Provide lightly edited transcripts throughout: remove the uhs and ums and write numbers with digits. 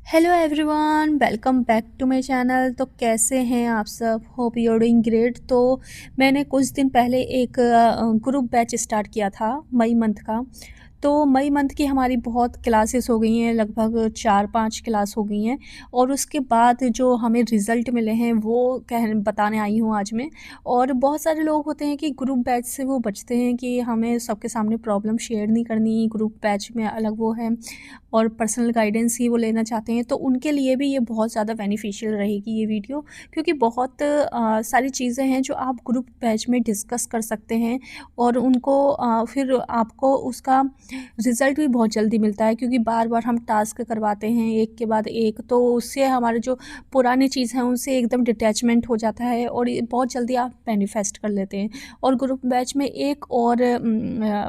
Hello everyone, welcome back to my channel. तो कैसे हैं आप सब? Hope you are doing great. तो मैंने कुछ दिन पहले एक ग्रुप बैच स्टार्ट किया था मई मंथ का। तो मई मंथ की हमारी बहुत क्लासेस हो गई हैं, लगभग 4-5 क्लास हो गई हैं। और उसके बाद जो हमें रिज़ल्ट मिले हैं वो बताने आई हूँ आज मैं। और बहुत सारे लोग होते हैं कि ग्रुप बैच से वो बचते हैं कि हमें सबके सामने प्रॉब्लम शेयर नहीं करनी, ग्रुप बैच में अलग वो है और पर्सनल गाइडेंस ही वो लेना चाहते हैं। तो उनके लिए भी ये बहुत ज़्यादा बेनिफिशियल रहेगी ये वीडियो, क्योंकि बहुत सारी चीज़ें हैं जो आप ग्रुप बैच में डिस्कस कर सकते हैं और उनको फिर आपको उसका रिज़ल्ट भी बहुत जल्दी मिलता है, क्योंकि बार बार हम टास्क करवाते हैं एक के बाद एक, तो उससे हमारे जो पुरानी चीज़ हैं उनसे एकदम डिटैचमेंट हो जाता है और ये बहुत जल्दी आप मैनिफेस्ट कर लेते हैं। और ग्रुप बैच में एक और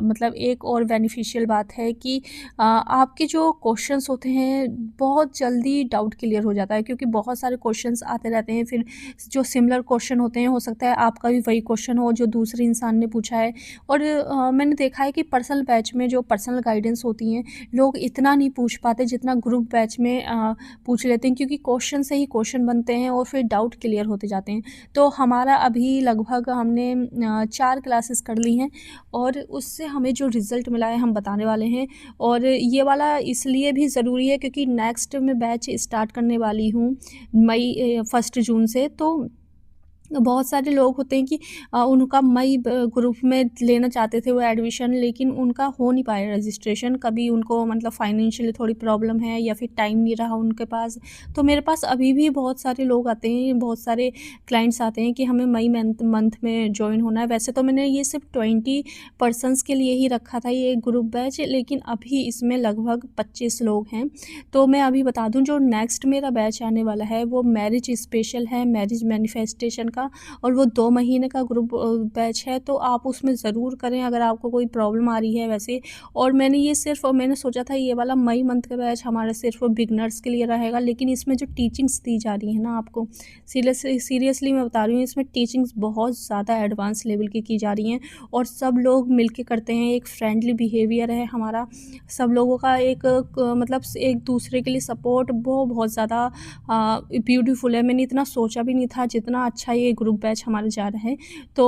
मतलब एक और बेनिफिशियल बात है कि आपके जो क्वेश्चंस होते हैं बहुत जल्दी डाउट क्लियर हो जाता है, क्योंकि बहुत सारे क्वेश्चंस आते रहते हैं। फिर जो सिमिलर क्वेश्चन होते हैं, हो सकता है आपका भी वही क्वेश्चन हो जो दूसरे इंसान ने पूछा है। और मैंने देखा है कि पर्सनल बैच में जो पर्सनल गाइडेंस होती हैं, लोग इतना नहीं पूछ पाते जितना ग्रुप बैच में पूछ लेते हैं, क्योंकि क्वेश्चन से ही क्वेश्चन बनते हैं और फिर डाउट क्लियर होते जाते हैं। तो हमारा अभी लगभग हमने 4 क्लासेस कर ली हैं और उससे हमें जो रिज़ल्ट मिला है हम बताने वाले हैं। और ये वाला इसलिए भी ज़रूरी है क्योंकि नेक्स्ट मैं बैच स्टार्ट करने वाली हूँ मई 1 जून से। तो बहुत सारे लोग होते हैं कि उनका मई ग्रुप में लेना चाहते थे वो एडमिशन, लेकिन उनका हो नहीं पाया रजिस्ट्रेशन। कभी उनको मतलब फाइनेंशियली थोड़ी प्रॉब्लम है या फिर टाइम नहीं रहा उनके पास। तो मेरे पास अभी भी बहुत सारे लोग आते हैं, बहुत सारे क्लाइंट्स आते हैं कि हमें मई मंथ में ज्वाइन होना है। वैसे तो मैंने ये सिर्फ 20 पर्सनस के लिए ही रखा था ये ग्रुप बैच, लेकिन अभी इसमें लगभग 25 लोग हैं। तो मैं अभी बता दूं, जो नेक्स्ट मेरा बैच आने वाला है वो मैरिज स्पेशल है, मैरिज मैनिफेस्टेशन का। और वो 2 महीने का ग्रुप बैच है, तो आप उसमें ज़रूर करें अगर आपको कोई प्रॉब्लम आ रही है वैसे। और मैंने सोचा था ये वाला मई मंथ का बैच हमारा सिर्फ बिगनर्स के लिए रहेगा, लेकिन इसमें जो टीचिंग्स दी जा रही है ना आपको, सीरियसली मैं बता रही हूँ, इसमें टीचिंग्स बहुत ज़्यादा एडवांस लेवल की जा रही हैं और सब लोग मिलके करते हैं। एक फ्रेंडली बिहेवियर है हमारा, सब लोगों का एक मतलब एक दूसरे के लिए सपोर्ट वो बहुत ज़्यादा ब्यूटीफुल है। मैंने इतना सोचा भी नहीं था जितना अच्छा ये ग्रुप बैच हमारा जा रहा है। तो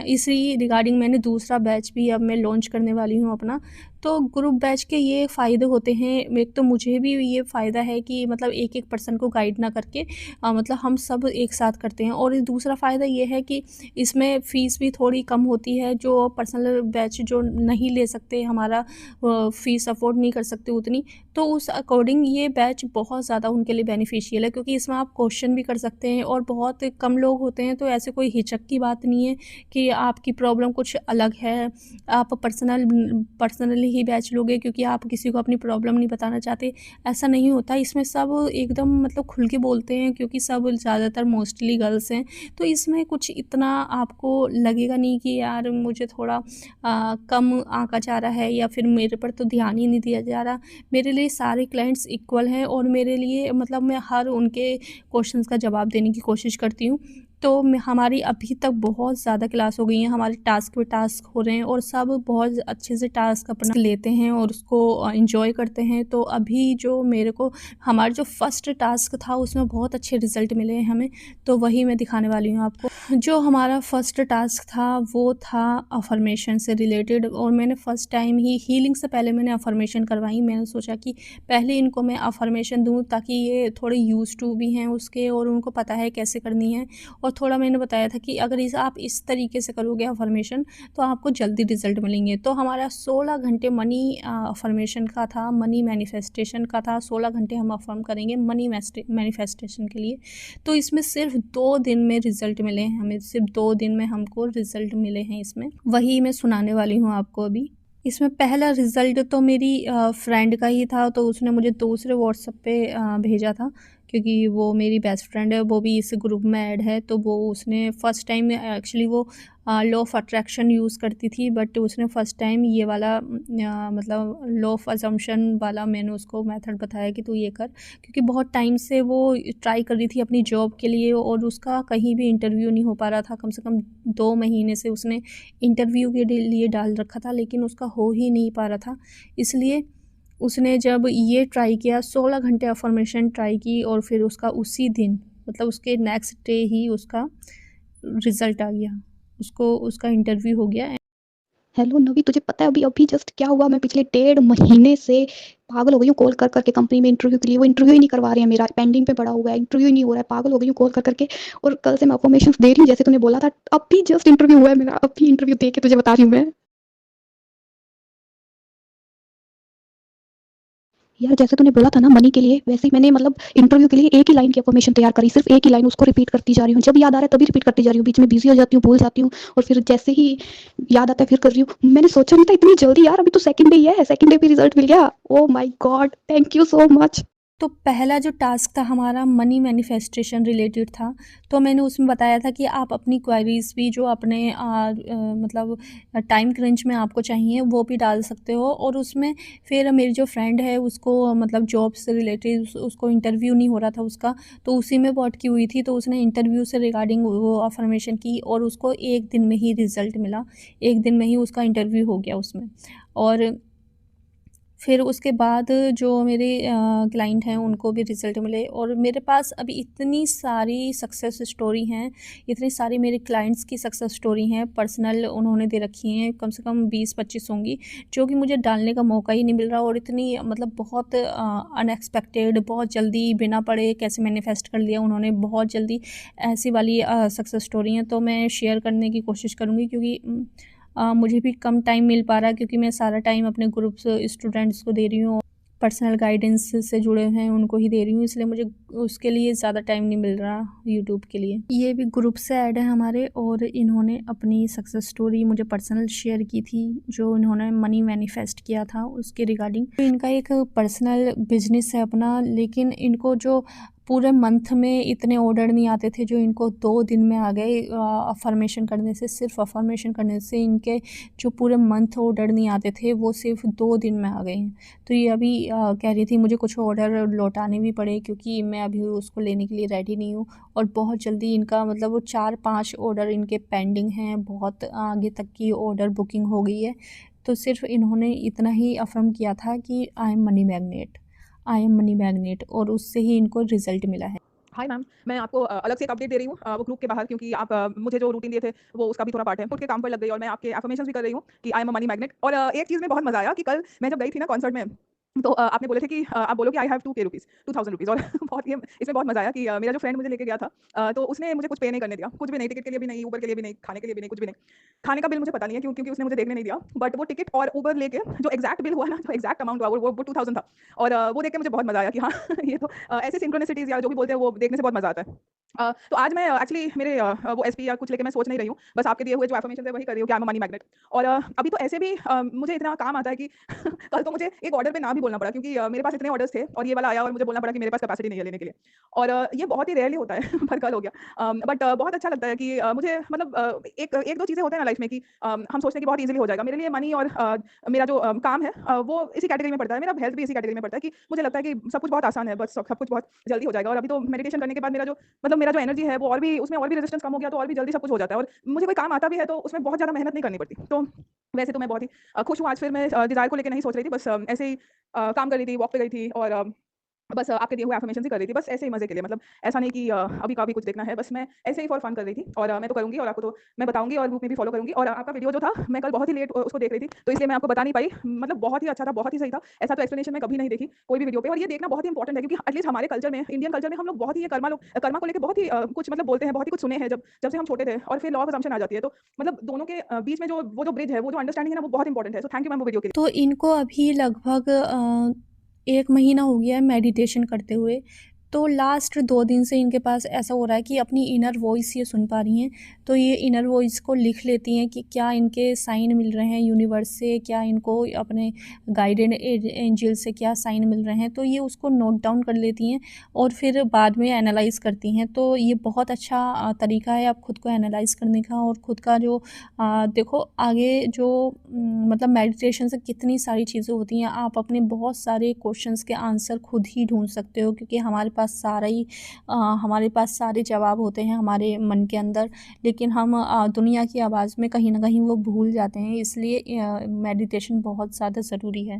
इसी रिगार्डिंग मैंने दूसरा बैच भी अब मैं लॉन्च करने वाली हूँ अपना। तो ग्रुप बैच के ये फ़ायदे होते हैं, एक तो मुझे भी ये फ़ायदा है कि मतलब एक पर्सन को गाइड ना करके मतलब हम सब एक साथ करते हैं। और दूसरा फ़ायदा ये है कि इसमें फ़ीस भी थोड़ी कम होती है। जो पर्सनल बैच जो नहीं ले सकते, हमारा फ़ीस अफोर्ड नहीं कर सकते उतनी, तो उस अकॉर्डिंग ये बैच बहुत ज़्यादा उनके लिए बेनिफिशियल है, क्योंकि इसमें आप क्वेश्चन भी कर सकते हैं और बहुत कम लोग होते हैं। तो ऐसे कोई हिचक की बात नहीं है कि आपकी प्रॉब्लम कुछ अलग है, आप पर्सनली ही बैच लोगे क्योंकि आप किसी को अपनी प्रॉब्लम नहीं बताना चाहते। ऐसा नहीं होता, इसमें सब एकदम मतलब खुल के बोलते हैं, क्योंकि सब ज़्यादातर मोस्टली गर्ल्स हैं। तो इसमें कुछ इतना आपको लगेगा नहीं कि यार मुझे थोड़ा कम आंका जा रहा है या फिर मेरे पर तो ध्यान ही नहीं दिया जा रहा। मेरे लिए सारे क्लाइंट्स इक्वल हैं और मेरे लिए मतलब मैं हर उनके क्वेश्चंस का जवाब देने की कोशिश करती हूँ। तो हमारी अभी तक बहुत ज़्यादा क्लास हो गई हैं, हमारे टास्क पे टास्क हो रहे हैं और सब बहुत अच्छे से टास्क अपना लेते हैं और उसको एंजॉय करते हैं। तो अभी जो मेरे को हमारा जो फर्स्ट टास्क था उसमें बहुत अच्छे रिज़ल्ट मिले हैं हमें, तो वही मैं दिखाने वाली हूँ आपको। जो हमारा फर्स्ट टास्क था वो था अफर्मेशन से रिलेटेड, और मैंने फ़र्स्ट टाइम ही हीलिंग से पहले मैंने अफर्मेशन करवाई। मैंने सोचा कि पहले इनको मैं अफर्मेशन दूँ ताकि ये थोड़े यूज़ टू भी हैं उसके और उनको पता है कैसे करनी है। और थोड़ा मैंने बताया था कि अगर आप इस तरीके से करोगे अफर्मेशन तो आपको जल्दी रिज़ल्ट मिलेंगे। तो हमारा 16 घंटे मनी अफर्मेशन का था, मनी मैनिफेस्टेशन का था। 16 घंटे हम अफर्म करेंगे मनी मैनिफेस्टेशन के लिए। तो इसमें सिर्फ 2 दिन में रिज़ल्ट मिले हैं हमें, सिर्फ 2 दिन में हमको रिज़ल्ट मिले हैं इसमें, वही मैं सुनाने वाली हूँ आपको अभी। इसमें पहला रिज़ल्ट तो मेरी फ्रेंड का ही था, तो उसने मुझे दूसरे व्हाट्सएप पे भेजा था, क्योंकि वो मेरी बेस्ट फ्रेंड है, वो भी इस ग्रुप में ऐड है। तो वो उसने फ़र्स्ट टाइम एक्चुअली वो लॉ ऑफ़ अट्रैक्शन यूज़ करती थी, बट उसने फ़र्स्ट टाइम ये वाला मतलब लॉ ऑफ़ असम्पशन वाला मैंने उसको मेथड बताया कि तू ये कर, क्योंकि बहुत टाइम से वो ट्राई कर रही थी अपनी जॉब के लिए और उसका कहीं भी इंटरव्यू नहीं हो पा रहा था। कम से कम 2 महीने से उसने इंटरव्यू के लिए डाल रखा था, लेकिन उसका हो ही नहीं पा रहा था। इसलिए उसने जब ये ट्राई किया 16 घंटे अफर्मेशन ट्राई की और फिर उसका उसी दिन मतलब उसके नेक्स्ट डे ही उसका रिज़ल्ट आ गया, उसको उसका इंटरव्यू हो गया। हेलो नवी, तुझे पता है अभी अभी जस्ट क्या हुआ? मैं पिछले 1.5 महीने से पागल हो गई हूँ कॉल कर करके कंपनी में इंटरव्यू के लिए। वो इंटरव्यू ही नहीं करवा रहे हैं, मेरा पेंडिंग पे पड़ा हुआ है, इंटरव्यू ही नहीं हो रहा है। पागल हो गई हूँ कॉल कर करके। और कल से मैं अफर्मेशंस दे रही हूँ जैसे तूने बोला था। अभी जस्ट इंटरव्यू हुआ है मेरा, अभी इंटरव्यू दे के तुझे बता रही हूँ मैं। यार जैसे तूने बोला था ना मनी के लिए, वैसे ही मैंने मतलब इंटरव्यू के लिए एक ही लाइन की अफर्मेशन तैयार करी, सिर्फ एक ही लाइन, उसको रिपीट करती जा रही हूँ। जब याद आ रहा है तभी रिपीट करती जा रही हूँ, बीच में बिजी हो जाती हूँ, भूल जाती हूँ। और फिर जैसे ही याद आता है फिर कर रही हूँ। मैंने सोचा नहीं था इतनी जल्दी यार, अभी तो सेकंड डे ही है, सेकंड डे पे रिजल्ट मिल गया। Oh my God, thank you so much. तो पहला जो टास्क था हमारा मनी मैनिफेस्टेशन रिलेटेड था। तो मैंने उसमें बताया था कि आप अपनी क्वेरीज़ भी जो अपने मतलब टाइम क्रंच में आपको चाहिए वो भी डाल सकते हो। और उसमें फिर मेरी जो फ्रेंड है उसको मतलब जॉब से रिलेटेड उसको इंटरव्यू नहीं हो रहा था उसका, तो उसी में वो अटकी हुई थी। तो उसने इंटरव्यू से रिगार्डिंग वो अफर्मेशन की और उसको 1 दिन में ही रिज़ल्ट मिला। 1 दिन में ही उसका इंटरव्यू हो गया उसमें। और फिर उसके बाद जो मेरे क्लाइंट हैं उनको भी रिज़ल्ट मिले। और मेरे पास अभी इतनी सारी सक्सेस स्टोरी हैं, इतनी सारी मेरे क्लाइंट्स की सक्सेस स्टोरी हैं, पर्सनल उन्होंने दे रखी हैं, कम से कम 20-25 होंगी, जो कि मुझे डालने का मौका ही नहीं मिल रहा। और इतनी मतलब बहुत अनएक्सपेक्टेड, बहुत जल्दी बिना पढ़े कैसे मैनिफेस्ट कर लिया उन्होंने, बहुत जल्दी, ऐसी वाली सक्सेस स्टोरी हैं। तो मैं शेयर करने की कोशिश करूँगी क्योंकि मुझे भी कम टाइम मिल पा रहा है क्योंकि मैं सारा टाइम अपने ग्रुप्स स्टूडेंट्स को दे रही हूँ, पर्सनल गाइडेंस से जुड़े हैं उनको ही दे रही हूँ, इसलिए मुझे उसके लिए ज़्यादा टाइम नहीं मिल रहा यूट्यूब के लिए। ये भी ग्रुप से ऐड है हमारे और इन्होंने अपनी सक्सेस स्टोरी मुझे पर्सनल शेयर की थी, जो इन्होंने मनी मैनिफेस्ट किया था उसके रिगार्डिंग। तो इनका एक पर्सनल बिजनेस है अपना, लेकिन इनको जो पूरे मंथ में इतने ऑर्डर नहीं आते थे जो इनको 2 दिन में आ गए। अफर्मेशन करने से, सिर्फ अफर्मेशन करने से इनके जो पूरे मंथ ऑर्डर नहीं आते थे वो सिर्फ 2 दिन में आ गए हैं। तो ये अभी कह रही थी मुझे कुछ ऑर्डर लौटाने भी पड़े क्योंकि मैं अभी उसको लेने के लिए रेडी नहीं हूँ। और बहुत जल्दी इनका मतलब वो 4-5 ऑर्डर इनके पेंडिंग हैं, बहुत आगे तक की ऑर्डर बुकिंग हो गई है। तो सिर्फ इन्होंने इतना ही अफ़र्म किया था कि I am money magnet, I am money magnet, और उससे ही इनको रिज़ल्ट मिला है। हाय मैम, मैं आपको अलग से एक अपडेट दे रही हूँ वो ग्रुप के बाहर, क्योंकि आप मुझे जो रूटीन दिए थे वो उसका भी थोड़ा पार्ट है। उठ के काम पर लग गई और मैं आपके एफर्मेशंस भी कर रही हूँ कि I am a money magnet. और एक चीज़ में बहुत मजा आया कि कल मैं जब गई थी ना कॉन्सर्ट में, तो आपने बोले थे कि आप बोलो कि I have 2K rupees, 2000 rupees. और बहुत ही इसमें बहुत मजा आया कि मेरा जो फ्रेंड मुझे लेके गया था, तो उसने मुझे कुछ पे नहीं करने दिया, कुछ भी नहीं, टिकट के लिए भी नहीं, ऊबर के लिए भी नहीं, खाने के लिए भी नहीं, कुछ भी नहीं। खाने का बिल मुझे पता नहीं है क्यों, क्योंकि उसने मुझे देखने नहीं दिया, बट वो टिकट और ऊबर लेके जो एग्जैक्ट बिल हुआ ना, जो एग्जैक्ट अमाउंट हुआ वो 2000 था। और वो देख के मुझे बहुत मजा आया कि हाँ ये तो ऐसे सिंक्रोनिसिटीज या जो भी बोलते हैं वो देखने से बहुत मजा आता है। तो आज मैं एक्चुअली मेरे वो एसपी या कुछ लेके मैं सोच नहीं रही हूँ, बस आपके दिए हुए जो एफर्मेशन है वही कर रही हूँ कि आई एम मनी मैग्नेट। और अभी तो ऐसे भी मुझे इतना काम आता है कि कल तो मुझे एक ऑर्डर पे ना भी बोलना पड़ा, क्योंकि मेरे पास इतने ऑर्डर्स थे और ये वाला आया और मुझे बोलना पड़ा कि मेरे पास कैपेसिटी नहीं है लेने के लिए। और ये बहुत ही रेयरली होता है पर कल हो गया। बट बहुत अच्छा लगता है कि मुझे मतलब एक एक दो चीज़ें होते हैं ना लाइफ में कि हम सोचते हैं कि बहुत ईजिली हो जाएगा मेरे लिए मनी, और मेरा जो काम है वो इसी कैटेगरी में पड़ता है, मेरा हेल्थ भी इसी कैटेगरी में पड़ता है कि मुझे लगता है कि सब कुछ बहुत आसान है, बस सब कुछ बहुत जल्दी हो जाएगा। और अभी तो मेडिटेशन करने के बाद मेरा जो मतलब मेरा जो एनर्जी है वो और भी, उसमें और भी रेजिस्टेंस कम हो गया, तो और भी जल्दी सब कुछ हो जाता है। और मुझे कोई काम आता भी है तो उसमें बहुत ज़्यादा मेहनत नहीं करनी पड़ती। तो वैसे तो मैं बहुत ही खुश हूँ आज। फिर मैं डिज़ायर को लेकर नहीं सोच रही थी, बस ऐसे ही काम कर रही थी, वॉक पे गई थी और बस आपके दिए हुए एफर्मेशन ही कर रही थी, बस ऐसे ही मज़े के लिए। मतलब ऐसा नहीं कि अभी का भी कुछ देखना है, बस मैं ऐसे ही फॉर फन कर रही थी। और मैं तो करूँगी और आपको तो मैं बताऊँगी और ग्रुप में भी फॉलो करूँगी। और आपका वीडियो जो था मैं कल बहुत ही लेट उसको देख रही थी, तो इसलिए मैं आपको बता नहीं पाई। मतलब बहुत ही अच्छा था, बहुत ही सही था। ऐसा तो एक्सप्लेनेशन मैं कभी नहीं देखी कोई भी वीडियो पे। और ये देखना बहुत ही इंपॉर्टेंट है, क्योंकि एटलीस्ट हमारे कल्चर में, इंडियन कल्चर में, हम लोग बहुत ही ये कर्मा को लेकर बहुत ही कुछ मतलब बोलते हैं, बहुत ही कुछ सुने हैं जब जब से हम छोटे थे। और फिर लॉ ऑफ असम्पशन आ जाती है, तो मतलब दोनों के बीच में जो वो जो ब्रिज है, वो जो अंडरस्टैंडिंग है ना, वो बहुत इंपॉर्टेंट है। सो थैंक यू मैम वो वीडियो के लिए। तो इनको अभी लगभग 1 महीना हो गया है मेडिटेशन करते हुए। तो लास्ट 2 दिन से इनके पास ऐसा हो रहा है कि अपनी इनर वॉइस ये सुन पा रही हैं। तो ये इनर वॉइस को लिख लेती हैं कि क्या इनके साइन मिल रहे हैं यूनिवर्स से, क्या इनको अपने गाइडेड एंजल से क्या साइन मिल रहे हैं। तो ये उसको नोट डाउन कर लेती हैं और फिर बाद में एनालाइज़ करती हैं। तो ये बहुत अच्छा तरीका है आप खुद को एनालाइज़ करने का और खुद का जो देखो आगे जो मतलब मेडिटेशन से कितनी सारी चीज़ें होती हैं। आप अपने बहुत सारे क्वेश्चंस के आंसर खुद ही ढूंढ सकते हो, क्योंकि हमारे पास सारे जवाब होते हैं हमारे मन के अंदर, लेकिन हम दुनिया की आवाज़ में कहीं ना कहीं वो भूल जाते हैं। इसलिए मेडिटेशन बहुत ज़्यादा ज़रूरी है।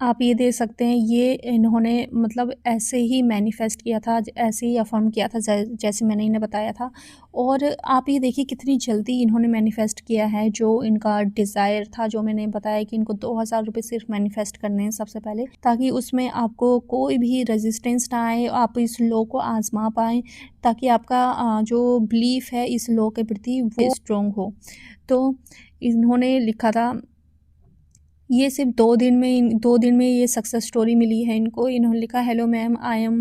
आप ये देख सकते हैं, ये इन्होंने मतलब ऐसे ही मैनिफेस्ट किया था, ऐसे ही अफ़र्म किया था जैसे मैंने इन्हें बताया था। और आप ये देखिए कितनी जल्दी इन्होंने मैनिफेस्ट किया है। जो इनका डिज़ायर था, जो मैंने बताया कि इनको 2000 रुपये सिर्फ मैनिफेस्ट करने हैं सबसे पहले, ताकि उसमें आपको कोई भी रेजिस्टेंस ना आए, आप इस लॉ को आज़मा पाएँ, ताकि आपका जो बिलीफ है इस लॉ के प्रति वो स्ट्रॉन्ग हो। तो इन्होंने लिखा था, ये सिर्फ 2 दिन में ये सक्सेस स्टोरी मिली है इनको। इन्होंने लिखा, hello ma'am, I am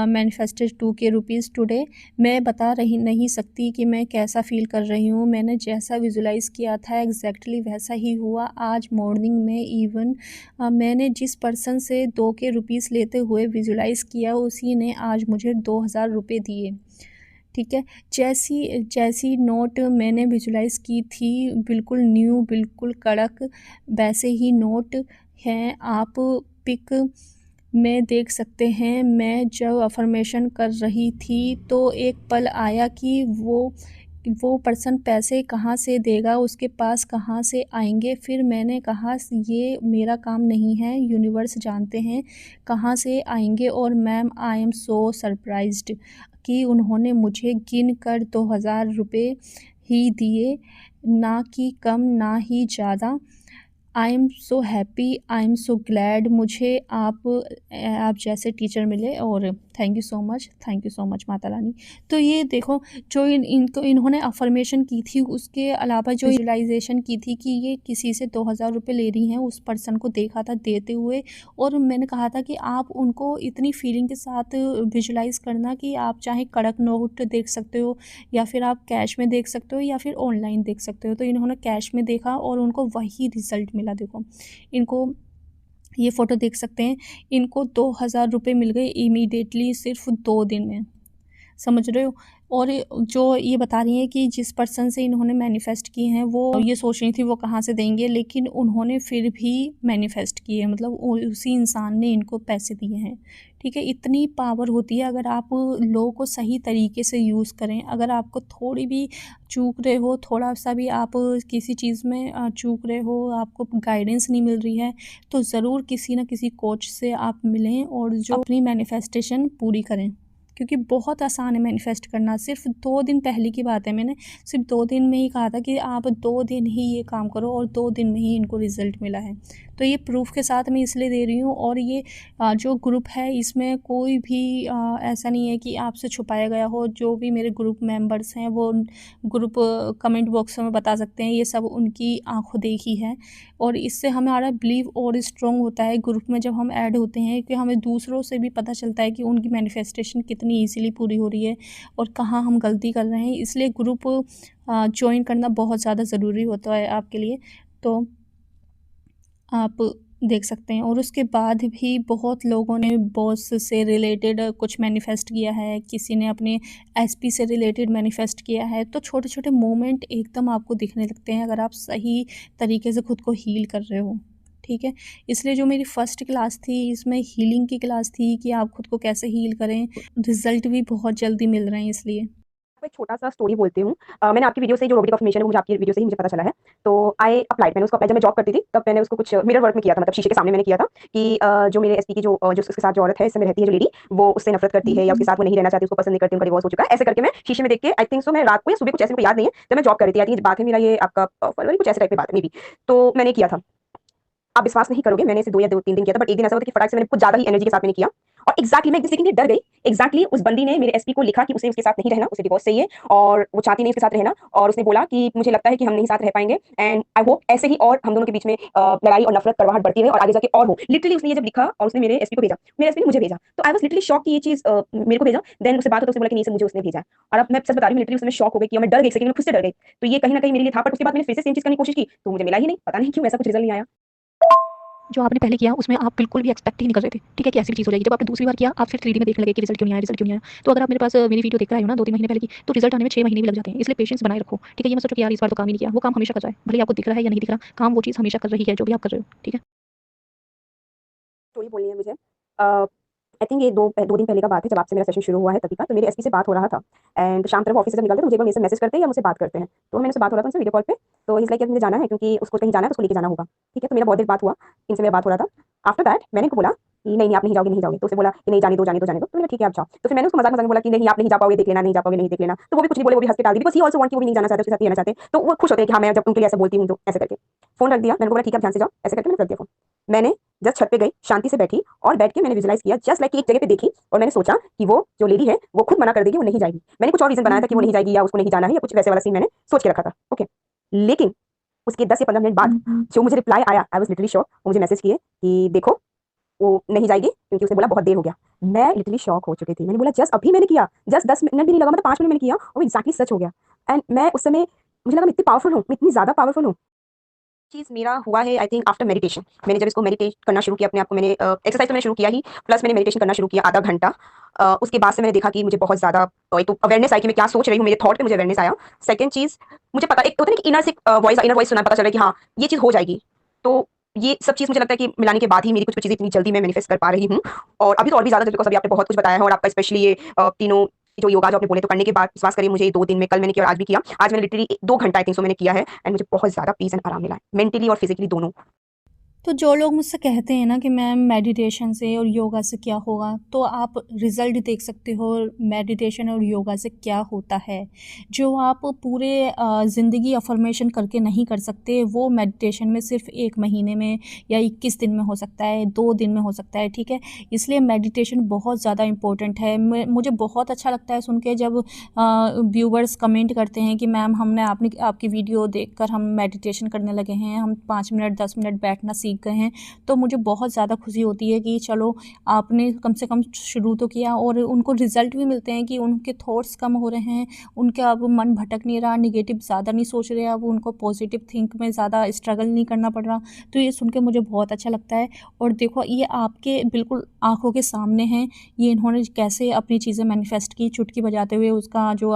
manifested 2K rupees today. मैं बता रही नहीं सकती कि मैं कैसा फ़ील कर रही हूँ। मैंने जैसा विजुलाइज़ किया था एग्जैक्टली वैसा ही हुआ आज मॉर्निंग में। इवन मैंने जिस पर्सन से 2K रुपीज़ लेते हुए विजुलाइज़ किया, उसी ने आज मुझे 2000 रुपये दिए। ठीक है, जैसी जैसी नोट मैंने विजुलाइज़ की थी, बिल्कुल न्यू, बिल्कुल कड़क, वैसे ही नोट हैं। आप पिक में देख सकते हैं। मैं जब अफ़र्मेशन कर रही थी तो एक पल आया कि वो पर्सन पैसे कहाँ से देगा, उसके पास कहाँ से आएंगे। फिर मैंने कहा, ये मेरा काम नहीं है, यूनिवर्स जानते हैं कहाँ से आएंगे। और ma'am, I am so surprised कि उन्होंने मुझे गिन कर 2000 रुपये ही दिए, ना कि कम ना ही ज़्यादा। I am so happy, I am so glad. मुझे आप जैसे टीचर मिले, और thank you so much Mata Rani. तो ये देखो, जो इन्होंने अफर्मेशन की थी, उसके अलावा जो विजुलाइजेशन की थी कि ये किसी से 2000 रुपये ले रही हैं, उस पर्सन को देखा था देते हुए। और मैंने कहा था कि आप उनको इतनी फीलिंग के साथ विजुलाइज करना कि आप चाहे कड़क नोट देख सकते हो, या फिर आप कैश में देख सकते हो, या फिर ऑनलाइन देख सकते हो। तो इन्होंने कैश में देखा और उनको वही रिज़ल्ट मिला। देखो, इनको ये फ़ोटो देख सकते हैं, इनको 2000 रुपये मिल गए इमीडिएटली, सिर्फ 2 दिन में। समझ रहे हो? और जो ये बता रही हैं कि जिस पर्सन से इन्होंने मैनिफेस्ट किए हैं, वो ये सोच रही थी वो कहाँ से देंगे, लेकिन उन्होंने फिर भी मैनिफेस्ट किए, मतलब उसी इंसान ने इनको पैसे दिए हैं। ठीक है, इतनी पावर होती है अगर आप लोगों को सही तरीके से यूज़ करें। अगर आपको थोड़ी भी चूक रहे हो, थोड़ा सा भी आप किसी चीज़ में चूक रहे हो, आपको गाइडेंस नहीं मिल रही है, तो ज़रूर किसी न किसी कोच से आप मिलें और जो अपनी मैनिफेस्टेशन पूरी करें, क्योंकि बहुत आसान है मैनिफेस्ट करना। सिर्फ 2 दिन पहले की बात है, मैंने सिर्फ 2 दिन में ही कहा था कि आप 2 दिन ही ये काम करो, और 2 दिन में ही इनको रिज़ल्ट मिला है। तो ये प्रूफ के साथ मैं इसलिए दे रही हूँ। और ये जो ग्रुप है, इसमें कोई भी ऐसा नहीं है कि आपसे छुपाया गया हो। जो भी मेरे ग्रुप मेंबर्स हैं, वो ग्रुप कमेंट बॉक्स में बता सकते हैं, ये सब उनकी आंखों देखी है। और इससे हमारा बिलीव और स्ट्रॉन्ग होता है ग्रुप में जब हम ऐड होते हैं, कि हमें दूसरों से भी पता चलता है कि उनकी मैनिफेस्टेशन कितनी ईजीली पूरी हो रही है और कहाँ हम गलती कर रहे हैं। इसलिए ग्रुप ज्वाइन करना बहुत ज़्यादा ज़रूरी होता है आपके लिए। तो आप देख सकते हैं। और उसके बाद भी बहुत लोगों ने बॉस से रिलेटेड कुछ मैनिफेस्ट किया है, किसी ने अपने एसपी से रिलेटेड मैनिफेस्ट किया है। तो छोटे छोटे मोमेंट एकदम आपको दिखने लगते हैं अगर आप सही तरीके से खुद को हील कर रहे हो। ठीक है, इसलिए जो मेरी फर्स्ट क्लास थी, इसमें हीलिंग की क्लास थी कि आप खुद को कैसे हील करें। रिजल्ट भी बहुत जल्दी मिल रहे हैं इसलिए। आपको एक छोटा-सा स्टोरी बोलती हूँ। मैंने आपकी वीडियो से जो रोबोटिक अफ़र्मेशन है वो मुझे आपकी वीडियो से ही मुझे पता चला है। तो आई अप्लाइड, मैंने उसको अप्लाई जब मैं जॉब करती थी तब मैंने उसको कुछ मिरर वर्क में किया था, मतलब शीशे के सामने मैंने किया था कि जो मेरे एसपी की जो उसके साथ जो औरत है, इस समय रहती है जो लेडी, वो उससे नफ़रत करती है या उसके साथ वो नहीं रहना चाहती, उसको पसंद नहीं करती, उनका डिवोर्स हो चुका है। ऐसे करके मैं शीशे में देख के, आई थिंक सो मैं रात को या सुबह, कुछ ऐसे, मुझे याद नहीं है, जब मैं जॉब कर रही थी, आई थिंक बात है मेरा ये आपका फरवरी कुछ ऐसे टाइप की बात है मे बी। तो मैंने किया था। आप विश्वास नहीं करोगे, मैंने इसे 2 या 2-3 दिन किया था, बट एक दिन ऐसा हुआ था कि फटाक से मैंने कुछ ज़्यादा ही एनर्जी के साथ मैंने किया और एग्ज़ैक्टली मैं एक दिन सेकंड के लिए डर गई। एग्ज़ैक्टली उस बंदी ने मेरे एसपी को लिखा कि उसे उसके साथ नहीं रहना, उसे डिवोर्स चाहिए और वो चाहती नहीं उसके साथ रहना, और उसने बोला कि मुझे लगता है कि हम नहीं साथ रह पाएंगे एंड आई होप ऐसे ही और हम दोनों के बीच में लड़ाई और नफरत कड़वाहट बढ़ती रहे और आगे जाके और हो। लिटरली उसने ये जब लिखा और उसने मेरे एसपी को भेजा, मेरे एसपी ने मुझे भेजा, तो आई वाज लिटरली शॉक कि ये चीज़ मेरे को भेजा। देन उससे बात होता उसने बोला कि नहीं सर मुझे उसने भेजा, और अब मैं सच बता रही हूँ, लिटरली उसमें शॉक हो गई कि मैं डर गई, सेकंड में खुद से डर गई। तो ये कहीं न कहीं मेरे लिए था, बट उसके बाद मैंने फिर से सेम चीज़ करने की कोशिश की तो मुझे मिला ही नहीं, पता नहीं क्यों ऐसा कुछ रिजल्ट नहीं आया। जो आपने पहले किया उसमें आप बिल्कुल भी एक्सपेक्ट ही नहीं कर रहे थे, ठीक है, कि ऐसी भी चीज़ हो जाएगी। जब आपने दूसरी बार किया, आप फिर 3D में देखने लगे कि रिजल्ट क्यों नहीं आया, रिजल्ट क्यों नहीं आया। तो अगर आप मेरे पास मेरी वीडियो देख रहे हो ना 2-3 महीने पहले की, तो रिजल्ट आने में 6 महीने भी लग जाते हैं। इसलिए पेशेंस बनाए रखो, ठीक है। ये मत सोचो कि यार इस बार तो काम ही नहीं किया, वो काम हमेशा कर रहा है, भले ही आपको दिख रहा है या नहीं दिख रहा, काम वो चीज़ हमेशा कर रही है जो भी आप कर रहे हो, ठीक है। स्टोरी बोलनी है मुझे। आई थिंक ये 2 दिन पहले का बात है, जब आपसे मेरा सेशन शुरू हुआ है तभी का। तो मेरे एसपी से बात हो रहा था एंड शाम तक वो ऑफिस से जब निकलते तो मुझे एक बार मेरे से मैसेज करते हैं या मुझसे बात करते हैं। तो मैंने उससे बात हो रहा था उनसे वीडियो कॉल पे, तो इस लाइक मुझे जाना है क्योंकि उसको कहीं जाना है तो उसको लेके जाना होगा। ठीक है, तो मेरा बहुत देर बात हुआ, इनसे मेरा बात हो रहा था। आफ्टर दैट मैंने उनको बोला कि नहीं आप नहीं जाओगे नहीं जाओगे, तो उसने बोला कि नहीं जाने दो जाने दो जाने दो, तो मैंने ठीक है आप जाओ। तो फिर मैंने उसको मजाक मजाक में बोला कि नहीं आप नहीं जा पाओगे, देख लेना, नहीं जा पाओगे नहीं देख लेना, तो वो भी कुछ नहीं बोले, वो भी हंस के टाल दी, बिकॉज़ ही आल्सो वांट कि वो भी नहीं जाना चाहते, उसके साथ रहना चाहते, तो वो खुश होते हैं कि हाँ मैं जब उनके लिए ऐसा बोलती हूँ तो ऐसे करके फोन रख दिया। मैंने बोला ठीक है आप ध्यान से जाओ, ऐसे करके मैंने रख दिया फोन। मैंने जस्ट छत पे गई, शांति से बैठी और बैठ के मैंने विजुअलाइज किया, जस्ट लाइक एक जगह पे देखी और मैंने सोचा कि वो जो लेडी है वो खुद मना कर देगी, वो नहीं जाएगी। मैंने कुछ और रीजन बनाया था कि वो नहीं जाएगी या उसको नहीं जाना है या कुछ वैसे वाला सीन मैंने सोच के रखा था। ओके, लेकिन उसके 10 या 15 मिनट बाद जो मुझे रिप्लाई आया, आई वाज लिटरली शॉक। वो मुझे मैसेज किए कि देखो वो नहीं जाएगी क्योंकि उसने बोला बहुत देर हो गया। मैं लिटरली शॉक हो चुकी थी। मैंने बोला जस्ट अभी मैंने किया, जस्ट 10 मिनट भी नहीं लगा, मतलब 5 मिनट मैंने किया और एग्जैक्टली सच हो गया। एंड मैं उस समय मुझे लगा मैं इतनी पावरफुल हूँ, मैं इतनी ज़्यादा पावरफुल हूँ। चीज़ मेरा हुआ है आई थिंक आफ्टर मेडिटेशन। मैंने जब इसको मेडिटेट करना शुरू किया अपने आप को, मैंने एक्सरसाइज तो मैंने शुरू किया ही, प्लस मैंने मेडिटेशन करना शुरू किया आधा घंटा। उसके बाद से मैंने देखा कि मुझे बहुत ज़्यादा एक तो अवेयरनेस आई कि मैं क्या सोच रही हूँ, मेरे थॉट पे मुझे अवेयरनेस आया। सेकंड चीज़ मुझे पता एक होता है ना कि इनर वॉइस सुना, पता चला कि हाँ ये चीज़ हो जाएगी। तो ये सब चीज़ मुझे लगता है कि मिलाने के बाद ही मेरी कुछ चीज़ें इतनी जल्दी मैं मैनिफेस्ट कर पा रही हूँ। और अभी तो और भी ज़्यादा, बिकॉज़ अभी आपने बहुत कुछ बताया है और आपका स्पेशली ये तीनों जो योगा जो आपने बोले तो करने के बाद विश्वास करिए मुझे 2 दिन में, कल मैंने किया और आज भी किया। आज मैंने लिटरली 2 घंटा आई थिंक सो मैंने किया है एंड मुझे बहुत ज़्यादा पीस एंड आराम मिला है, मेंटली और फिजिकली दोनों। तो जो लोग मुझसे कहते हैं ना कि मैम मेडिटेशन से और योगा से क्या होगा, तो आप रिज़ल्ट देख सकते हो मेडिटेशन और योगा से क्या होता है। जो आप पूरे ज़िंदगी अफर्मेशन करके नहीं कर सकते, वो मेडिटेशन में सिर्फ 1 महीने में या 21 दिन में हो सकता है, 2 दिन में हो सकता है, ठीक है। इसलिए मेडिटेशन बहुत ज़्यादा इम्पोर्टेंट है। मुझे बहुत अच्छा लगता है सुन के जब व्यूवर्स कमेंट करते हैं कि मैम हमने आपकी वीडियो देखकर हम मेडिटेशन करने लगे हैं, हम 5 मिनट 10 मिनट बैठना सीख गए हैं। तो मुझे बहुत ज़्यादा खुशी होती है कि चलो आपने कम से कम शुरू तो किया और उनको रिज़ल्ट भी मिलते हैं कि उनके थॉट्स कम हो रहे हैं, उनका अब मन भटक नहीं रहा, नेगेटिव ज़्यादा नहीं सोच रहे, अब उनको पॉजिटिव थिंक में ज़्यादा स्ट्रगल नहीं करना पड़ रहा। तो ये सुन के मुझे बहुत अच्छा लगता है। और देखो ये आपके बिल्कुल आँखों के सामने हैं, ये इन्होंने कैसे अपनी चीज़ें मैनिफेस्ट की, चुटकी बजाते हुए उसका जो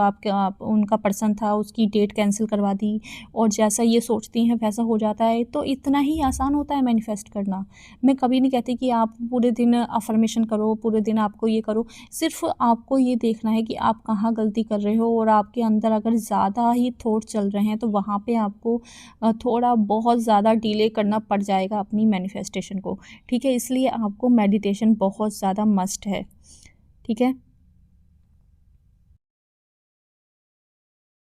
उनका पर्सन था उसकी डेट कैंसिल करवा दी और जैसा ये सोचती हैं वैसा हो जाता है। तो इतना ही आसान होता है मैनिफेस्ट करना। मैं कभी नहीं कहती कि आप पूरे दिन अफ़र्मेशन करो, पूरे दिन आपको ये करो। सिर्फ़ आपको ये देखना है कि आप कहाँ गलती कर रहे हो और आपके अंदर अगर ज़्यादा ही थॉट चल रहे हैं तो वहाँ पे आपको थोड़ा बहुत ज़्यादा डिले करना पड़ जाएगा अपनी मैनिफेस्टेशन को, ठीक है। इसलिए आपको मेडिटेशन बहुत ज़्यादा मस्ट है, ठीक है।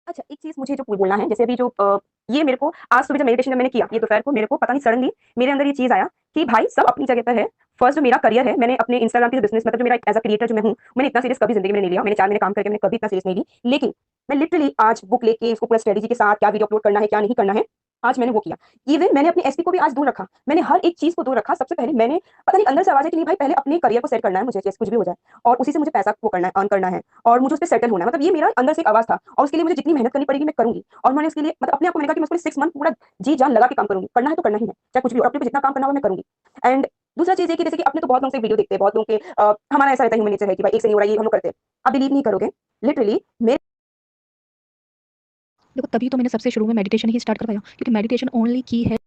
अच्छा, एक चीज़ मुझे जो बोलना है, जैसे अभी जो ये मेरे को आज सुबह जब मेडिटेशन जब मैंने किया, ये दोपहर को मेरे को पता नहीं सडनली मेरे अंदर ये चीज़ आया कि भाई सब अपनी जगह पे है। फर्स्ट जो मेरा करियर है, मैंने अपने इंस्टाग्राम की बिज़नेस मतलब जो मेरा एज़ अ क्रिएटर जो मैं हूँ, मैंने इतना सीरियस कभी ज़िंदगी में नहीं लिया। मैंने 4 महीने काम करके मैंने कभी इतना सीरियस नहीं ली। लेकिन मैं लिटरली आज बुक लेके इसको पूरा स्ट्रेटजी के साथ क्या वीडियो अपलोड करना है, क्या नहीं करना है, आज मैंने वो किया। इवन मैंने अपने एसपी को भी आज दूर रखा। मैंने हर एक चीज़ को दूर रखा। सबसे पहले मैंने पता नहीं अंदर से आवाज़ है कि नहीं भाई पहले अपने करियर को सेट करना है मुझे, जैसे कुछ भी हो जाए और उसी से मुझे पैसा वो करना है, अर्न करना है और मुझे उस पे सेटल होना है। मतलब ये मेरा अंदर से एक आवाज़ था और उसके लिए मुझे जितनी मेहनत करनी पड़ेगी मैं करूँगी। और मैंने उसके लिए मतलब अपने आप को मैंने कहा कि मैं उसके लिए 6 मंथ पूरा जी जान लगा के काम करूँगी। करना है तो करना ही है, चाहे कुछ भी हो, अपने पे जितना काम करना हो मैं करूँगी। एंड दूसरा चीज़ ये कि जैसे कि अपने तो बहुत लोगों से वीडियो देखते हैं, बहुत लोगों के हमारा ऐसा रहता है ह्यूमन नेचर है कि भाई एक से नहीं हो रहा है, ये हम लोग करते हैं। आप बिलीव नहीं करोगे, लिटरली मेरे देखो तभी तो मैंने सबसे शुरू में मेडिटेशन ही स्टार्ट करवाया, क्योंकि मेडिटेशन ओनली की है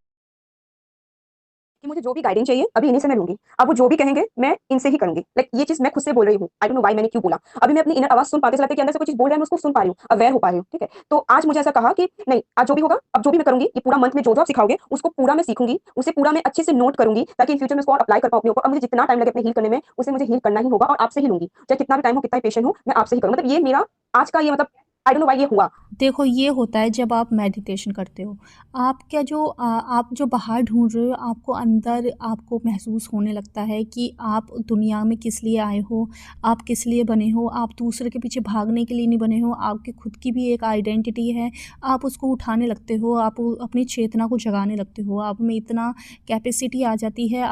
कि मुझे जो भी गाइडेंस चाहिए अभी इन्हीं से मैं लूँगी। अब वो जो भी कहेंगे मैं इनसे ही करूँगी। लाइक ये चीज़ मैं खुद से बोल रही हूँ। आई डोंट नो व्हाई मैंने क्यों बोला। अभी मैं अपनी इनर आवाज़ सुन पाती हूँ, ऐसा लगता है कि अंदर से कोई चीज़ बोल रहा है, मैं उसको सुन पा रही हूँ, अवेयर हो पा रही हूँ, ठीक है। तो आज मुझे ऐसा कहा कि नहीं, आज जो भी होगा, अब जो भी मैं करूँगी, ये पूरा मंथ में जो-जो आप सिखाओगे, उसको पूरा मैं सीखूँगी, उसे पूरा मैं अच्छे से नोट करूँगी, ताकि इन फ्यूचर में उसको और अप्लाई कर पाऊँ अपने ऊपर। अब मुझे जितना टाइम लगे अपने हील करने में, उसे मुझे हील करना ही होगा और आपसे ही लूँगी। चाहे कितना भी टाइम हो, कितना भी पेशेंट हूँ, मैं आपसे ही करूँगी। मतलब ये मेरा आज का ये मतलब आई डोंट नो व्हाई ये हुआ। देखो ये होता है जब आप मेडिटेशन करते हो, आपका जो आप जो बाहर ढूंढ रहे हो आपको अंदर आपको महसूस होने लगता है कि आप दुनिया में किस लिए आए हो, आप किस लिए बने हो। आप दूसरे के पीछे भागने के लिए नहीं बने हो, आपकी खुद की भी एक आइडेंटिटी है, आप उसको उठाने लगते हो, आप अपनी चेतना को जगाने लगते हो। आप में इतना कैपेसिटी आ जाती है,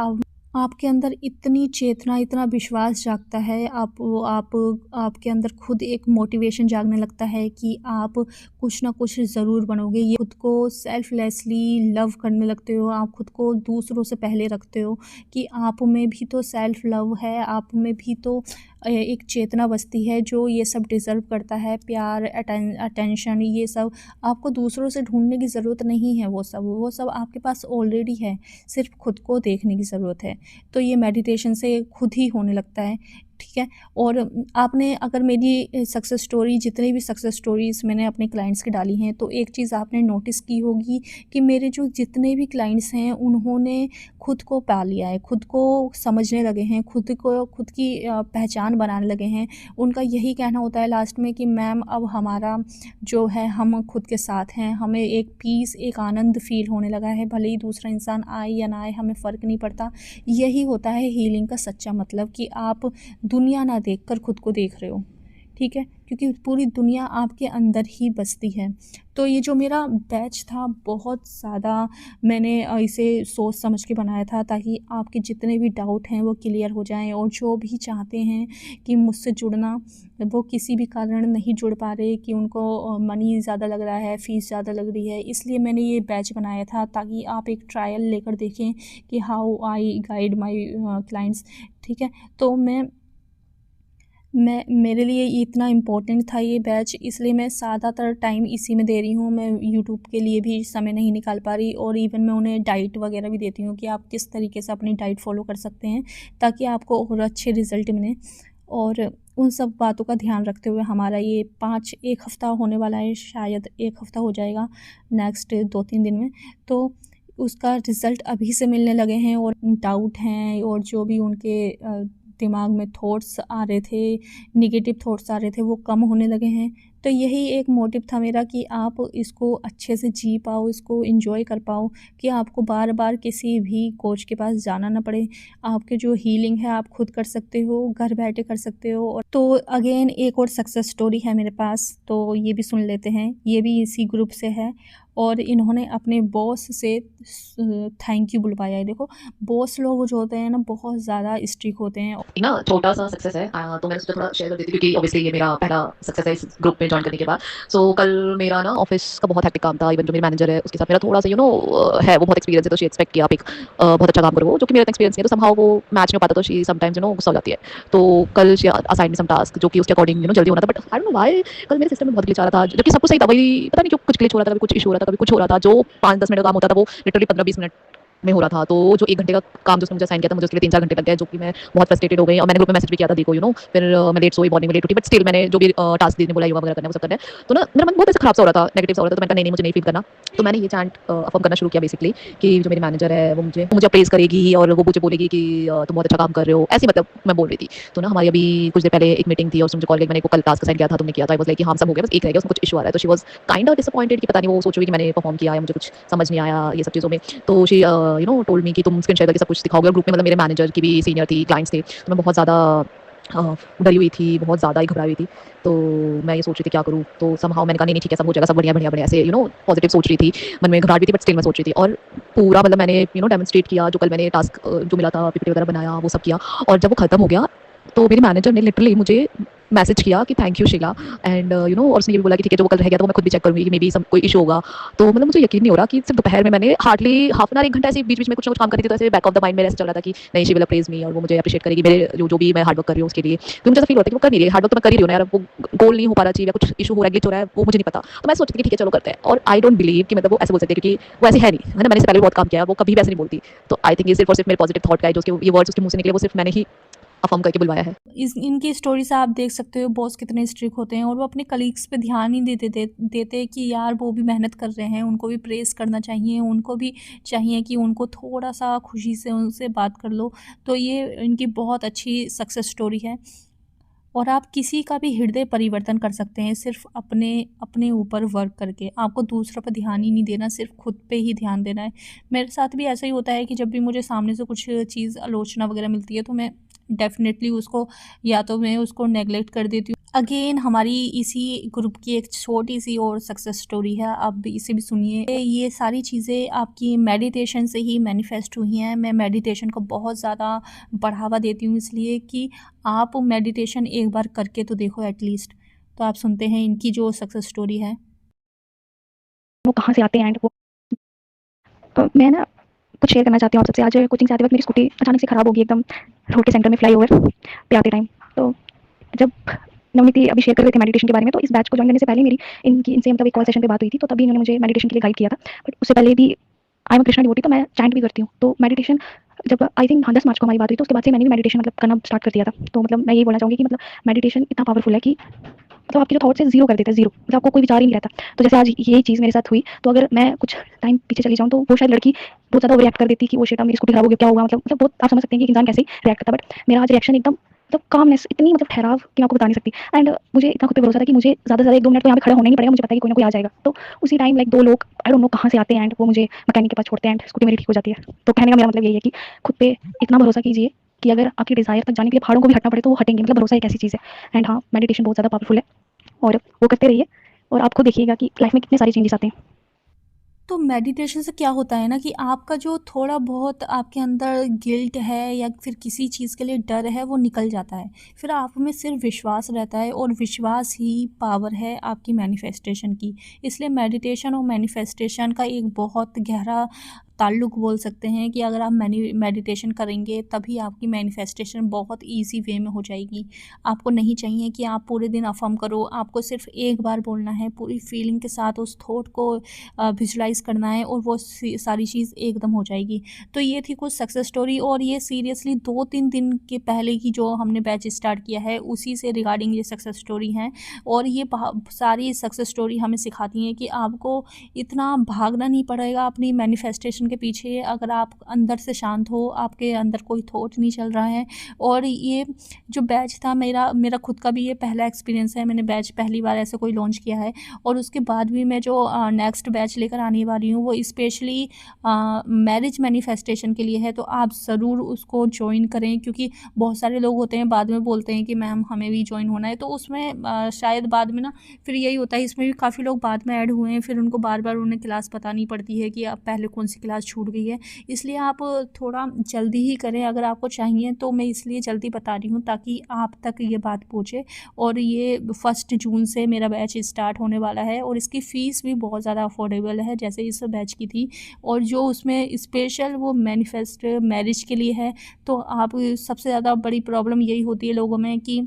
आपके अंदर इतनी चेतना, इतना विश्वास जागता है, आपके अंदर खुद एक मोटिवेशन जागने लगता है कि आप कुछ ना कुछ ज़रूर बनोगे। ये खुद को सेल्फलेसली लव करने लगते हो, आप खुद को दूसरों से पहले रखते हो कि आप में भी तो सेल्फ लव है, आप में भी तो एक चेतना बसती है जो ये सब डिज़र्व करता है, प्यार, अटेंशन, ये सब आपको दूसरों से ढूँढने की ज़रूरत नहीं है। वो सब आपके पास ऑलरेडी है, सिर्फ खुद को देखने की ज़रूरत है। तो ये मेडिटेशन से खुद ही होने लगता है। ठीक है। और आपने अगर मेरी सक्सेस स्टोरी, जितनी भी सक्सेस स्टोरीज़ मैंने अपने क्लाइंट्स की डाली हैं, तो एक चीज़ आपने नोटिस की होगी कि मेरे जो जितने भी क्लाइंट्स हैं उन्होंने खुद को पा लिया है, खुद को समझने लगे हैं, खुद की पहचान बनाने लगे हैं। उनका यही कहना होता है लास्ट में कि मैम अब हमारा जो है हम खुद के साथ हैं, हमें एक पीस, एक आनंद फ़ील होने लगा है, भले ही दूसरा इंसान आए या ना आए हमें फ़र्क नहीं पड़ता। यही होता है हीलिंग का सच्चा मतलब, कि आप दुनिया ना देखकर खुद को देख रहे हो, ठीक है, क्योंकि पूरी दुनिया आपके अंदर ही बसती है। तो ये जो मेरा बैच था बहुत ज़्यादा मैंने इसे सोच समझ के बनाया था, ताकि आपके जितने भी डाउट हैं वो क्लियर हो जाएं, और जो भी चाहते हैं कि मुझसे जुड़ना, वो किसी भी कारण नहीं जुड़ पा रहे, कि उनको मनी ज़्यादा लग रहा है, फ़ीस ज़्यादा लग रही है, इसलिए मैंने ये बैच बनाया था, ताकि आप एक ट्रायल लेकर देखें कि how I guide my clients, ठीक है। तो मैं मेरे लिए ये इतना इम्पोर्टेंट था ये बैच, इसलिए मैं ज़्यादातर टाइम इसी में दे रही हूँ। मैं यूट्यूब के लिए भी समय नहीं निकाल पा रही, और इवन मैं उन्हें डाइट वगैरह भी देती हूँ कि आप किस तरीके से अपनी डाइट फॉलो कर सकते हैं ताकि आपको और अच्छे रिज़ल्ट मिलें। और उन सब बातों का ध्यान रखते हुए हमारा ये 1 हफ़्ता होने वाला है, शायद 1 हफ़्ता हो जाएगा नेक्स्ट 2-3 दिन में। तो उसका रिज़ल्ट अभी से मिलने लगे हैं, और डाउट हैं और जो भी उनके दिमाग में थॉट्स आ रहे थे, नेगेटिव थॉट्स आ रहे थे, वो कम होने लगे हैं। तो यही एक मोटिव था मेरा कि आप इसको अच्छे से जी पाओ, इसको एंजॉय कर पाओ, कि आपको बार बार किसी भी कोच के पास जाना ना पड़े। आपके जो हीलिंग है आप खुद कर सकते हो, घर बैठे कर सकते हो। और तो अगेन एक और सक्सेस स्टोरी है मेरे पास, तो ये भी सुन लेते हैं। ये भी इसी ग्रुप से है, और इन्होंने अपने बॉस से थैंक यू बुलवाया है। देखो, बॉस लोग जो होते हैं ना बहुत ज़्यादा स्ट्रिक्ट होते हैं। एक ना छोटा-सा सक्सेस है तो मैंने सोचा थोड़ा शेयर कर देती हूँ क्योंकि ऑब्वियसली ये मेरा पहला सक्सेस है इस ग्रुप में जॉइन करने के बाद। सो कल मेरा ना ऑफ़िस का बहुत हेक्टिक काम था, इवन जो मेरी मैनेजर है उसके साथ मेरा थोड़ा-सा है वो बहुत एक्सपीरियंस है, तो शी एक्सपेक्ट कि आप एक बहुत अच्छा काम करो, जो कि मेरा एक्सपीरियंस नहीं है, तो समहाउ वो मैच नहीं हो पाता, तो शी समटाइम्स गुस्सा हो जाती है। तो कल she assigned me some task जो कि उसके अकॉर्डिंग जल्दी होना था, but I don't know why कल मेरे सिस्टम में बहुत ग्लिच आ रहा था, जबकि सब कुछ सही था, वही पता नहीं क्यों कुछ ग्लिच हो रहा था, कभी कुछ इश्यू हो रहा था, कभी कुछ हो रहा था। जो 5-10 मिनट का काम होता था वो लिटरली 15-20 मिनट में हो रहा था। तो जो 1 घंटे का काम जो उसने मुझे असाइन किया था, मुझे उसके लिए 3-4 घंटे लग गए, जो कि मैं बहुत फ्रस्ट्रेटेड हो गई। और मैंने ग्रुप में मैसेज भी किया था, देखो फिर मैं लेट सोई, मॉर्निंग में लेट उठी, बट स्टिल मैंने जो भी टास्क दीदी ने बोला योगा वगैरह करना है वो सब करना है। तो ना मेरा मन बहुत ऐसा खराब सा हो रहा था, नेगेटिव सा हो रहा था, तो मैंने कहा नहीं मुझे नहीं फील करना। तो मैंने ये चैंट अफर्म करना शुरू किया बेसिकली, कि जो मेरी मैनेजर है वो मुझे प्रेज़ करेगी और वो मुझे बोलेगी कि तुम बहुत अच्छा काम कर रहे हो, ऐसे मतलब मैं बोल रही थी। तो ना हमारी अभी कुछ देर पहले एक मीटिंग थी और उसने मुझे कॉल किया, मैंने को कल टास्क असाइन किया था, तुमने किया था, आई वाज़ लाइक कि हाँ सब हो गया, बस एक रह गया, उसमें कुछ इश्यू आ रहा है। तो she was kind of disappointed कि पता नहीं वो सोच रही कि मैंने परफॉर्म किया या मुझे कुछ समझ नहीं आया ये सब चीज़ों में। तो शी टोल्ड मी कि तुम स्क्रीन शेयर करके सब कुछ दिखाओगे। और ग्रुप में मतलब मेरे मैनेजर की भी सीनियर थी, क्लाइंट्स थे, तो मैं बहुत ज़्यादा डरी हुई थी, बहुत ज़्यादा ही घबराई हुई थी। तो मैं ये सोच रही थी क्या करूँ, तो समहाउ मैंने कहा नहीं ठीक है, सब हो जाएगा, सब बढ़िया बढ़िया बढ़िया, ऐसे पॉजिटिव सोच रही थी, मन में घबराहट भी थी, बट स्टिल मैं सोच रही थी। और पूरा मतलब मैंने डेमोन्स्ट्रेट किया, जो कल मैंने टास्क जो मिला था, पीपीटी वगैरह बनाया, वो सब किया। और जब वो खत्म हो गया तो मेरी मैनेजर ने लिटरली मुझे मैसेज किया कि थैंक यू शीला, एंड और उसने ये भी बोला कि ठीक है जो वो कल रह गया तो मैं खुद भी चेक करूँगी कि मे बी सब कोई इशू होगा। तो मतलब मुझे यकीन नहीं हो रहा कि सिर्फ दोपहर में मैंने हार्डली हाफ एन आवर 1 घंटा ऐसे बीच बीच में कुछ ना कुछ काम कर रही थी, तो ऐसे बैक ऑफ द माइंड मेरे ऐसे चल रहा था कि नहीं शी विल अप्रेज मी और वो मुझे अप्रिशिएट करेगी, मेरे जो भी मैं हार्ड वर्क कर रही हूँ उसके लिए। तो मुझे ऐसा फील होता है कि वो कर नहीं रही, हार्ड वर्क तो मैं कर ही रही हूँ ना यार, वो गोल नहीं हो पा रहा चाहिए या कुछ इशू हो रहा है, ग्लिच हो रहा है, वो मुझे नहीं पता। तो मैं सोचती थी कि ठीक है चलो करते हैं। और आई डोंट बिलीव कि मतलब वो ऐसे बोल सकते हैं, क्योंकि वो ऐसी है नहीं, है ना, मैंने इससे पहले बहुत काम किया है, वो कभी भी ऐसे नहीं बोलती। तो आई थिंक ये सिर्फ और सिर्फ मेरे पॉजिटिव थॉट का है, जो उसके ये वर्ड्स उसके मुंह से निकले वो सिर्फ मैंने ही अफर्म करके बुलवाया है। इनकी स्टोरी से आप देख सकते हो बॉस कितने स्ट्रिक्ट होते हैं, और वो अपने कलीग्स पे ध्यान ही देते कि यार वो भी मेहनत कर रहे हैं, उनको भी प्रेस करना चाहिए, उनको भी चाहिए कि उनको थोड़ा सा खुशी से उनसे बात कर लो। तो ये इनकी बहुत अच्छी सक्सेस स्टोरी है। और आप किसी का भी हृदय परिवर्तन कर सकते हैं सिर्फ अपने ऊपर वर्क करके। आपको दूसरों पर ध्यान ही नहीं देना, सिर्फ खुद पे ही ध्यान देना है। मेरे साथ भी ऐसा ही होता है कि जब भी मुझे सामने से कुछ चीज़ आलोचना वगैरह मिलती है तो मैं डेफिनेटली उसको, या तो मैं उसको नेगलेक्ट कर देती हूँ। अगेन हमारी इसी ग्रुप की एक छोटी सी और सक्सेस स्टोरी है, आप भी इसे भी सुनिए। ये सारी चीज़ें आपकी मेडिटेशन से ही मैनिफेस्ट हुई हैं। मैं मेडिटेशन को बहुत ज़्यादा बढ़ावा देती हूँ, इसलिए कि आप मेडिटेशन एक बार करके तो देखो एटलीस्ट। तो आप सुनते हैं इनकी जो सक्सेस स्टोरी है। वो कहाँ से आते हैं एंड वो, तो मैं ना कुछ शेयर करना चाहती हूँ आप सबसे। आज कोचिंग से आते वक्त मेरी स्कूटी अचानक से ख़राब हो गई एकदम रोड के सेंटर में फ्लाईओवर पे आते टाइम। तो जब नवनीति अभी शेयर कर रहे थे मेडिटेशन के बारे में, तो इस बैच को ज्वाइन करने से पहले मेरी इनसे मतलब एक कॉल सेशन पे बात हुई थी, तो तभी इन्होंने मुझे मेडिटेशन के लिए गाइड किया था। बट उससे पहले भी आई एम कृष्णा डिवोटी, तो मैं चैंट भी करती हूँ। तो मेडिटेशन जब आई थिंक 10 मार्च को हमारी बात हुई, तो उसके बाद से मैंने भी मेडिटेशन मतलब करना स्टार्ट कर दिया था। तो मतलब मैं यही बोलना चाहूँगी कि मतलब मेडिटेशन इतना पावरफुल है कि मतलब आपके जो थॉट्स है ज़ीरो कर देता है, ज़ीरो, मतलब आपको कोई विचार ही नहीं रहता। तो जैसे आज यही चीज़ मेरे साथ हुई, तो अगर मैं कुछ टाइम पीछे चली जाऊँ, तो वो शायद लड़की बहुत ज़्यादा रिएक्ट कर देती कि वो शिट अब मेरी स्कूटी खराब हो गई, क्या होगा, मतलब बहुत आप समझ सकते हैं कि एक इंसान कैसे रिएक्ट करता है। बट मेरा आज रिएक्शन एकदम मतलब कामनेस, इतनी मतलब ठहराव कि मैं आपको बता नहीं सकती। एंड मुझे इतना खुद पे भरोसा था कि मुझे ज़्यादा से ज़्यादा 1-2 मिनट तो यहाँ पे खड़ा होना ही नहीं पड़ेगा, मुझे पता है कि कोई ना कोई आ जाएगा। तो उसी टाइम लाइक 2 लोग आई डोंट नो कहाँ से आते हैं एंड वो मुझे मैकेनिक के पास छोड़ते हैं एंड स्कूटी मेरी ठीक हो जाती है। तो कहने का मेरा मतलब यही है कि खुद पे इतना भरोसा कीजिए कि अगर आपकी डिज़ायर तक जाने के लिए पहाड़ों को भी हटना पड़े तो वो हटेंगे। मतलब भरोसा एक ऐसी चीज़ है। एंड हाँ, मेडिटेशन बहुत ज़्यादा पावरफुल है और वो करते रहिए और आप खुद देखिएगा कि लाइफ में कितने सारे चेंजेस आते हैं। तो मेडिटेशन से क्या होता है ना कि आपका जो थोड़ा बहुत आपके अंदर गिल्ट है या फिर किसी चीज़ के लिए डर है वो निकल जाता है। फिर आप में सिर्फ विश्वास रहता है और विश्वास ही पावर है आपकी मैनिफेस्टेशन की। इसलिए मेडिटेशन और मैनिफेस्टेशन का एक बहुत गहरा ताल्लुक बोल सकते हैं कि अगर आप मेडिटेशन करेंगे तभी आपकी मैनिफेस्टेशन बहुत ईजी वे में हो जाएगी। आपको नहीं चाहिए कि आप पूरे दिन अफ़र्म करो, आपको सिर्फ एक बार बोलना है, पूरी फीलिंग के साथ उस थॉट को विजुलाइज़ करना है और वो सारी चीज़ एकदम हो जाएगी। तो ये थी कुछ सक्सेस स्टोरी और ये सीरियसली 2-3 दिन के पहले की जो हमने बैच स्टार्ट किया है उसी से रिगार्डिंग ये सक्सेस स्टोरी हैं। और ये सारी सक्सेस स्टोरी हमें सिखाती हैं कि आपको इतना भागना नहीं पड़ेगा अपनी मैनिफेस्टेशन के पीछे। अगर आप अंदर से शांत हो, आपके अंदर कोई थॉट नहीं चल रहा है। और ये जो बैच था मेरा खुद का भी ये पहला एक्सपीरियंस है। मैंने बैच पहली बार ऐसे कोई लॉन्च किया है और उसके बाद भी मैं जो नेक्स्ट बैच लेकर आने वाली हूँ वो स्पेशली मैरिज मैनिफेस्टेशन के लिए है। तो आप ज़रूर उसको ज्वाइन करें क्योंकि बहुत सारे लोग होते हैं बाद में बोलते हैं कि मैम हमें भी ज्वाइन होना है। तो उसमें शायद बाद में ना फिर यही होता है, इसमें भी काफ़ी लोग बाद में ऐड हुए हैं, फिर उनको बार-बार उन्हें क्लास पता नहीं पड़ती है कि अब पहले कौन सी क्लास छूट गई है। इसलिए आप थोड़ा जल्दी ही करें अगर आपको चाहिए, तो मैं इसलिए जल्दी बता रही हूँ ताकि आप तक ये बात पहुँचे। और ये 1 जून से मेरा बैच स्टार्ट होने वाला है और इसकी फ़ीस भी बहुत ज़्यादा अफोर्डेबल है जैसे इस बैच की थी। और जो उसमें स्पेशल वो मैनिफेस्ट मैरिज के लिए है। तो आप सबसे ज़्यादा बड़ी प्रॉब्लम यही होती है लोगों में कि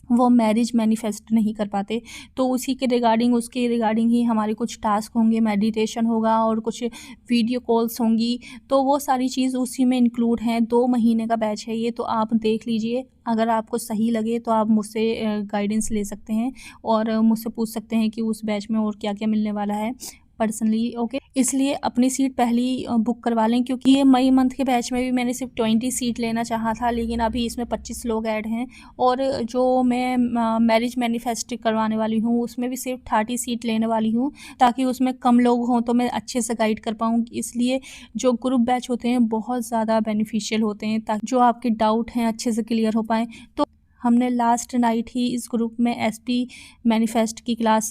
वो मैरिज मैनिफेस्ट नहीं कर पाते। तो उसी के रिगार्डिंग उसके रिगार्डिंग ही हमारे कुछ टास्क होंगे, मेडिटेशन होगा और कुछ वीडियो कॉल्स होंगी। तो वो सारी चीज़ उसी में इंक्लूड हैं। 2 महीने का बैच है ये, तो आप देख लीजिए। अगर आपको सही लगे तो आप मुझसे गाइडेंस ले सकते हैं और मुझसे पूछ सकते हैं कि उस बैच में और क्या-क्या मिलने वाला है पर्सनली। ओके, इसलिए अपनी सीट पहले ही बुक करवा लें क्योंकि ये मई मंथ के बैच में भी मैंने सिर्फ 20 सीट लेना चाहा था, लेकिन अभी इसमें 25 लोग ऐड हैं। और जो मैं मैरिज मैनिफेस्ट करवाने वाली हूँ उसमें भी सिर्फ 30 सीट लेने वाली हूँ ताकि उसमें कम लोग हों तो मैं अच्छे से गाइड कर पाऊँ। इसलिए जो ग्रुप बैच होते हैं बहुत ज़्यादा बेनिफिशियल होते हैं ताकि जो आपके डाउट हैं अच्छे से क्लियर हो पाएँ। तो हमने लास्ट नाइट ही इस ग्रुप में एसपी मैनिफेस्ट की क्लास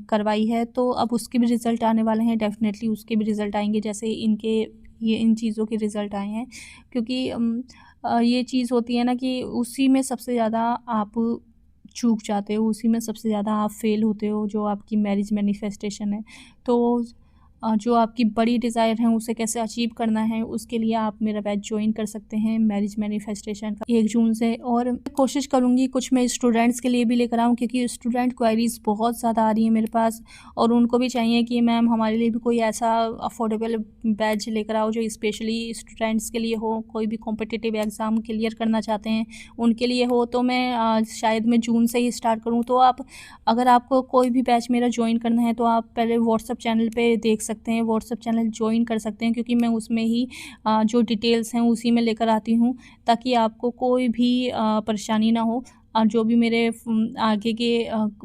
करवाई है। तो अब उसके भी रिज़ल्ट आने वाले हैं, डेफिनेटली उसके भी रिज़ल्ट आएंगे जैसे इन चीज़ों के रिज़ल्ट आए हैं। क्योंकि ये चीज़ होती है ना कि उसी में सबसे ज़्यादा आप चूक जाते हो, उसी में सबसे ज़्यादा आप फेल होते हो जो आपकी मैरिज मैनिफेस्टेशन है। तो जो आपकी बड़ी डिज़ायर है उसे कैसे अचीव करना है उसके लिए आप मेरा बैच ज्वाइन कर सकते हैं मैरिज मैनिफेस्टेशन का 1 जून से। और कोशिश करूँगी कुछ मैं स्टूडेंट्स के लिए भी लेकर आऊँ क्योंकि स्टूडेंट क्वेरीज़ बहुत ज़्यादा आ रही हैं मेरे पास और उनको भी चाहिए कि मैम हमारे लिए भी कोई ऐसा अफोर्डेबल बैच लेकर आओ जो स्पेशली स्टूडेंट्स के लिए हो, कोई भी कॉम्पिटिटिव एग्ज़ाम क्लियर करना चाहते हैं उनके लिए हो। तो मैं शायद मैं जून से ही स्टार्ट करूँ। तो आप अगर आपको कोई भी बैच मेरा ज्वाइन करना है तो आप पहले व्हाट्सएप चैनल पे देख सकते हैं, व्हाट्सएप चैनल ज्वाइन कर सकते हैं क्योंकि मैं उसमें ही जो डिटेल्स हैं उसी में लेकर आती हूँ ताकि आपको कोई भी परेशानी ना हो। जो भी मेरे आगे के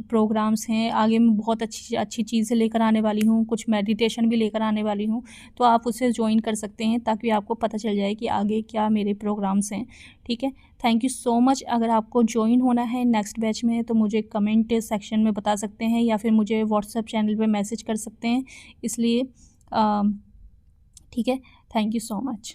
प्रोग्राम्स हैं, आगे मैं बहुत अच्छी चीज़ें लेकर आने वाली हूँ, कुछ मेडिटेशन भी लेकर आने वाली हूँ। तो आप उसे ज्वाइन कर सकते हैं ताकि आपको पता चल जाए कि आगे क्या मेरे प्रोग्राम्स हैं। ठीक है, थैंक यू सो मच। अगर आपको ज्वाइन होना है नेक्स्ट बैच में तो मुझे कमेंट सेक्शन में बता सकते हैं या फिर मुझे व्हाट्सएप चैनल पे मैसेज कर सकते हैं। इसलिए ठीक है, थैंक यू सो मच।